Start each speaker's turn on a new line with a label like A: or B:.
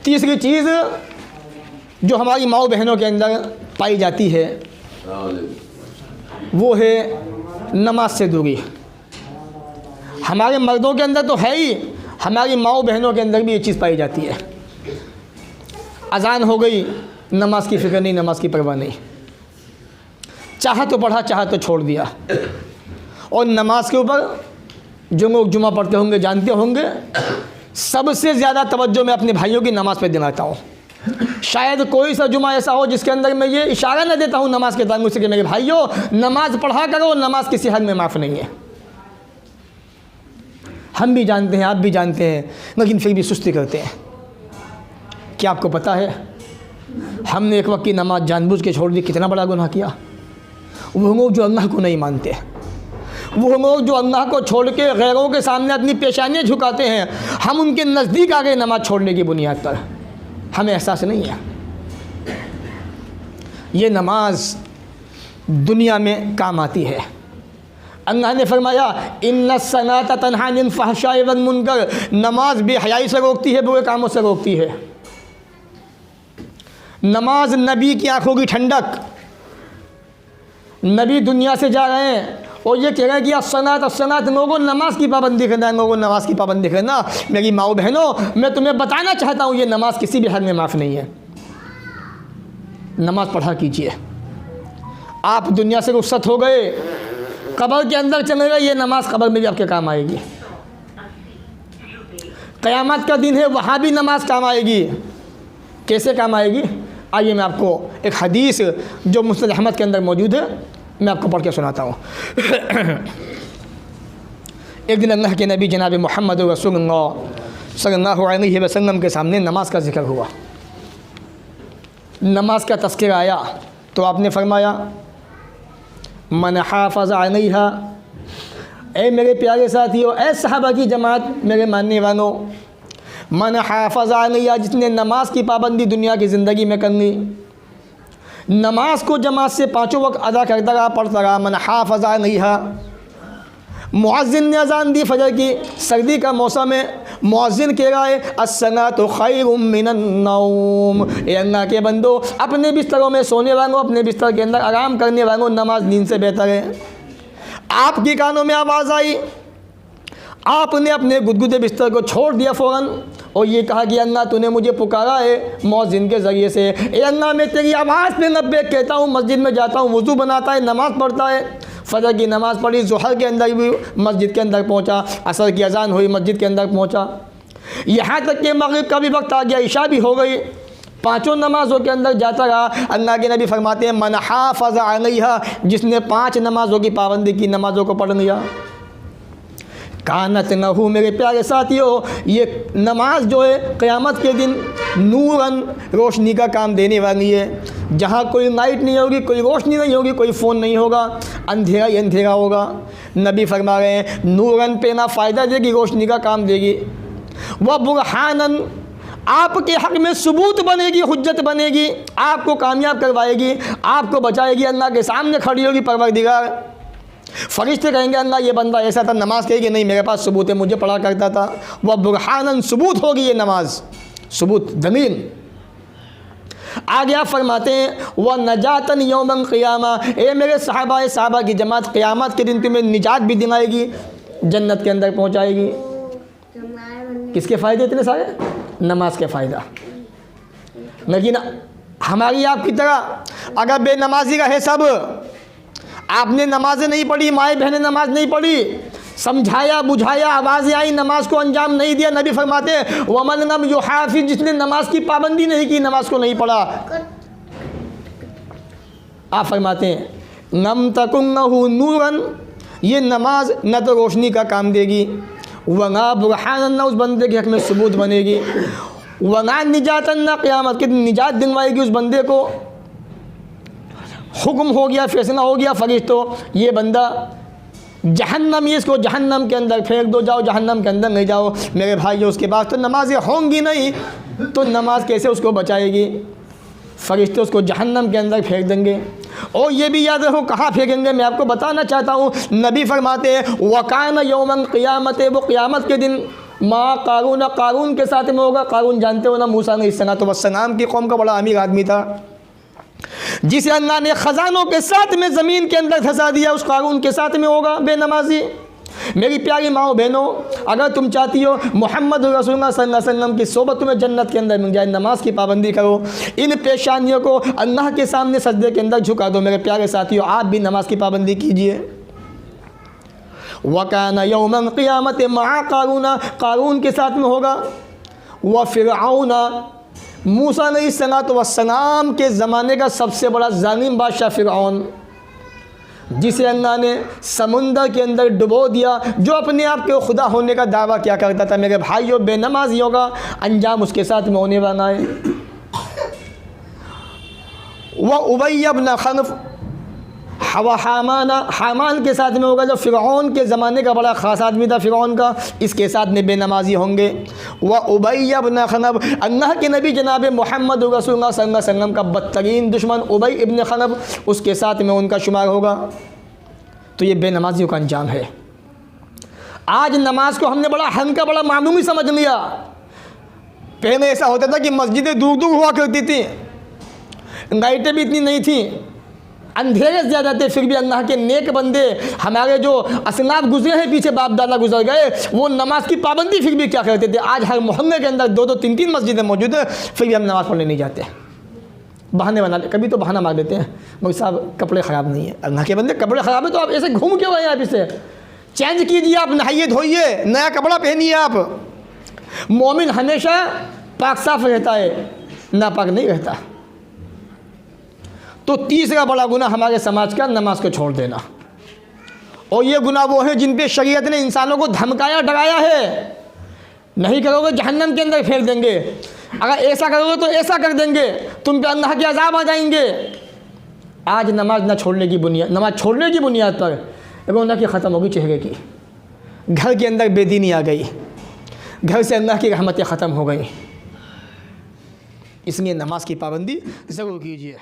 A: तीसरी चीज़ जो हमारी माओ बहनों के अंदर पाई जाती है वो है नमाज से दूरी। हमारे मर्दों के अंदर तो है ही, हमारी माओ बहनों के अंदर भी ये चीज़ पाई जाती है। अजान हो गई, नमाज की फ़िक्र नहीं, नमाज की परवाह नहीं, चाहा तो पढ़ा चाहा तो छोड़ दिया। और नमाज के ऊपर जो लोग जुमा पढ़ते होंगे जानते होंगे, सबसे ज़्यादा तवज्जो मैं अपने भाइयों की नमाज़ पे दिलाता हूँ। शायद कोई सा जुमा ऐसा हो जिसके अंदर मैं ये इशारा न देता हूँ नमाज के ताल्लुक़ से कि मेरे भाइयों नमाज पढ़ा करो, नमाज किसी हद में माफ़ नहीं है। हम भी जानते हैं, आप भी जानते हैं, लेकिन फिर भी सुस्ती करते हैं। क्या आपको पता है हमने एक वक्त की नमाज जानबूझ के छोड़ दी, कितना बड़ा गुनाह किया। वो लोग जो अल्लाह को नहीं मानते, वो लोग जो अल्लाह को छोड़ के गैरों के सामने अपनी पेशानियाँ झुकाते हैं, हम उनके नज़दीक आ गए नमाज छोड़ने की बुनियाद पर। हमें एहसास नहीं है। ये नमाज दुनिया में काम आती है। अल्लाह ने फरमाया इन्ना सलाता तन्हा अनिल फ़हशाइ वल मुनकर, नमाज बेहयाई से रोकती है, बुरे कामों से रोकती है। नमाज नबी की आंखों की ठंडक। नबी दुनिया से जा रहे हैं और ये कह रहे हैं कि अस्सलात, लोगों नमाज की पाबंदी करना है, लोगों नमाज की पाबंदी करना। मेरी माओ बहनों, मैं तुम्हें बताना चाहता हूँ ये नमाज किसी भी हद में माफ़ नहीं है। नमाज पढ़ा कीजिए। आप दुनिया से रुखसत हो गए, कब्र के अंदर चले गए, ये नमाज कब्र में भी आपके काम आएगी। क़यामत का दिन है, वहाँ भी नमाज काम आएगी। कैसे काम आएगी? आइए मैं आपको एक हदीस जो मुस्नद अहमद के अंदर मौजूद है मैं आपको पढ़ के सुनाता हूँ। एक दिन अल्लाह के नबी जनाब मोहम्मद रसूलुल्लाह सल्लल्लाहु अलैहि वसल्लम के सामने नमाज का जिक्र हुआ। नमाज का तज़किरा आया तो आपने फरमाया मन हाफ़ज़ अलैहा, ए मेरे प्यारे साथियों, ए सहाबा की जमात, मेरे मानने वालों, मन हाफ़ज़ अलैहा, जिसने नमाज की पाबंदी दुनिया की ज़िंदगी में कर ली, नमाज को जमात से पाँचों वक्त अदा करता रहा, पढ़ता रहा। मन हाफ़ज़ अलैहा, मुअज़्ज़िन ने अज़ान दी फजर की, सर्दी का मौसम है, मुअज़्ज़िन कह रहा है अस्सलातु खैरुम मिनन नौम, ए अल्लाह के बंदो, अपने बिस्तरों में सोने वालों, अपने बिस्तर के अंदर आराम करने वालों, नमाज नींद से बेहतर है। आपके कानों में आवाज़ आई, आपने अपने गुदगुदे बिस्तर को छोड़ दिया फ़ौरन और ये कहा कि अल्लाह तूने मुझे पुकारा है मुअज़्ज़िन के ज़रिए से। ए अल्लाह मैं तेरी आवाज़ पे लब्बैक कहता हूँ, मस्जिद में जाता हूँ, वज़ू बनाता है, नमाज़ पढ़ता है, फ़जर की नमाज़ पढ़ी, ज़ुहर के अंदर भी मस्जिद के अंदर पहुँचा, असर की अज़ान हुई, मस्जिद के अंदर पहुँचा, यहाँ तक कि मग़रिब का भी वक्त आ गया, इशा भी हो गई, पाँचों नमाज़ों के अंदर जाता रहा। अल्लाह के नबी फरमाते हैं मन हाफ़ज़ अलैहा, जिसने 5 नमाज़ों की पाबंदी की, नमाज़ों को पढ़ लिया, कानत लहू, मेरे प्यारे साथियों, ये नमाज जो है क़यामत के दिन नूरन, रोशनी का काम देने वाली है। जहाँ कोई लाइट नहीं होगी, कोई रोशनी नहीं होगी, कोई फ़ोन नहीं होगा, अंधेरा ही अंधेरा होगा। नबी फरमा रहे हैं नूरन पे ना फ़ायदा देगी, रोशनी का काम देगी। वह बुरहानन, आपके हक़ में सबूत बनेगी, हुज्जत बनेगी, आपको कामयाब करवाएगी, आपको बचाएगी, अल्लाह के सामने खड़ी होगी परवरदिगार। फरिश्ते कहेंगे अल्लाह ये बंदा ऐसा था, नमाज कहेगी नहीं मेरे पास सबूत है, मुझे पढ़ा करता था। वह बुरहानन, सबूत होगी ये नमाज, सबूत दलील। आगे आप फरमाते हैं वह नजातन यौमल क़ियामा, ए मेरे सहाबा की जमात, क़यामत के दिन तुम्हें निजात भी दिलाएगी, जन्नत के अंदर पहुँचाएगी। किसके फ़ायदे इतने सारे? नमाज के फ़ायदा। लेकिन हमारी आपकी तरह अगर बेनमाजी रहे सब, आपने नमाज़ें नहीं पढ़ी, माएँ बहनें नमाज नहीं पढ़ी, समझाया बुझाया, आवाज़ें आई, नमाज को अंजाम नहीं दिया, नबी फरमाते हैं वमन लम युहाफिज़, जिसने नमाज की पाबंदी नहीं की, नमाज को नहीं पढ़ा, आप फरमाते हैं नम तकुन्नहु नूरन, ये नमाज न तो रोशनी का काम देगी, वना बुरहानन, न उस बंदे के हक़ में सबूत बनेगी, वना निजातन, न क़यामत के दिन निजात दिलवाएगी उस बंदे को। हुक्म हो गया, फैसला हो गया, फरिश्तों ये बंदा जहन्नम, ये इसको जहन्नम के अंदर फेंक दो, जाओ जहन्नम के अंदर नहीं जाओ। मेरे भाई जो उसके पास तो नमाज़ें होंगी नहीं, तो नमाज कैसे उसको बचाएगी? फरिश्ते उसको जहन्नम के अंदर फेंक देंगे। और ये भी याद रखो कहाँ फेंकेंगे, मैं आपको बताना चाहता हूँ। नबी फरमाते हैं वकान यौमल क़ियामत, वो क़यामत के दिन माँ कारून, कारून के साथ में होगा। कारून जानते हो ना, मूसा अलैहिस्सलाम की कौम का बड़ा अमीर आदमी था, जिसे अल्लाह ने ख़जानों के साथ में ज़मीन के अंदर धंसा दिया, उस कारून के साथ में होगा बेनमाजी। मेरी प्यारी माओ बहनों, अगर तुम चाहती हो मोहम्मद रसूलुल्लाह सल्लल्लाहु अलैहि वसल्लम की सोबत तुम्हें जन्नत के अंदर मिल जाए, नमाज की पाबंदी करो, इन पेशानियों को अल्लाह के सामने सजदे के अंदर झुका दो। मेरे प्यारे साथियों, आप भी नमाज की पाबंदी कीजिए। वकाना यौमल क़ियामत मआ कारूना, कारून के साथ में होगा। व फ़िरऔना, मूसा अलैहिस्सलाम के ज़माने का सबसे बड़ा जालिम बादशाह फ़िरऔन, जिसे अल्लाह ने समुंदर के अंदर डुबो दिया, जो अपने आप के खुदा होने का दावा क्या करता था। मेरे भाइयों, बेनमाजियों का अंजाम उसके साथ में होने वाला है। वह उबैय इब्न खलफ, हामान के साथ में होगा, जो फ़िरऔन के ज़माने का बड़ा ख़ास आदमी था फ़िरऔन का, इसके साथ में बेनमाजी होंगे। वह उबैय इब्न खलफ, अल्लाह के नबी जनाब मोहम्मद रसूलुल्लाह सल्लल्लाहु अलैहि वसल्लम का बदतरीन दुश्मन उबैय इब्न खलफ, उसके साथ में उनका शुमार होगा। तो ये बेनमाजियों का अंजाम है। आज नमाज को हमने बड़ा हल्का, बड़ा मामूली समझ लिया। पहले ऐसा होता था कि मस्जिदें दूर दूर हुआ करती थी, लाइटें भी इतनी नहीं थी, अंधेरे ज़्यादा थे, फिर भी अल्लाह के नेक बंदे, हमारे जो असनाद गुजरे हैं पीछे, बाप दादा गुजर गए, वो नमाज की पाबंदी फिर भी क्या करते थे। आज हर मोहल्ले के अंदर 2-2, 3-3 मस्जिदें मौजूद है, फिर भी हम नमाज़ पढ़ने नहीं जाते, बहाने बना ले। कभी तो बहाना मार देते हैं, मगर साहब कपड़े ख़राब नहीं है। अल्लाह के बंदे, कपड़े ख़राब है तो आप ऐसे घूम क्यों रहे हैं? आप इसे चेंज कीजिए, आप नहाइए धोइए, नया कपड़ा पहनिए। आप मोमिन हमेशा पाक साफ रहता है, नापाक नहीं रहता। तो तीसरा बड़ा गुनाह हमारे समाज का, नमाज को छोड़ देना। और ये गुनाह वो है जिन पे शरीयत ने इंसानों को धमकाया, डराया है। नहीं करोगे जहन्नम के अंदर फेंक देंगे, अगर ऐसा करोगे तो ऐसा कर देंगे, तुम पे अल्लाह के अज़ाब आ जाएंगे। आज नमाज ना छोड़ने की बुनियाद, नमाज छोड़ने की बुनियाद पर रौनक की ख़त्म होगी चेहरे की, घर के अंदर बेदीनी आ गई, घर से अल्लाह की रहमतें ख़त्म हो गई। इसलिए नमाज की पाबंदी ज़रूर कीजिए।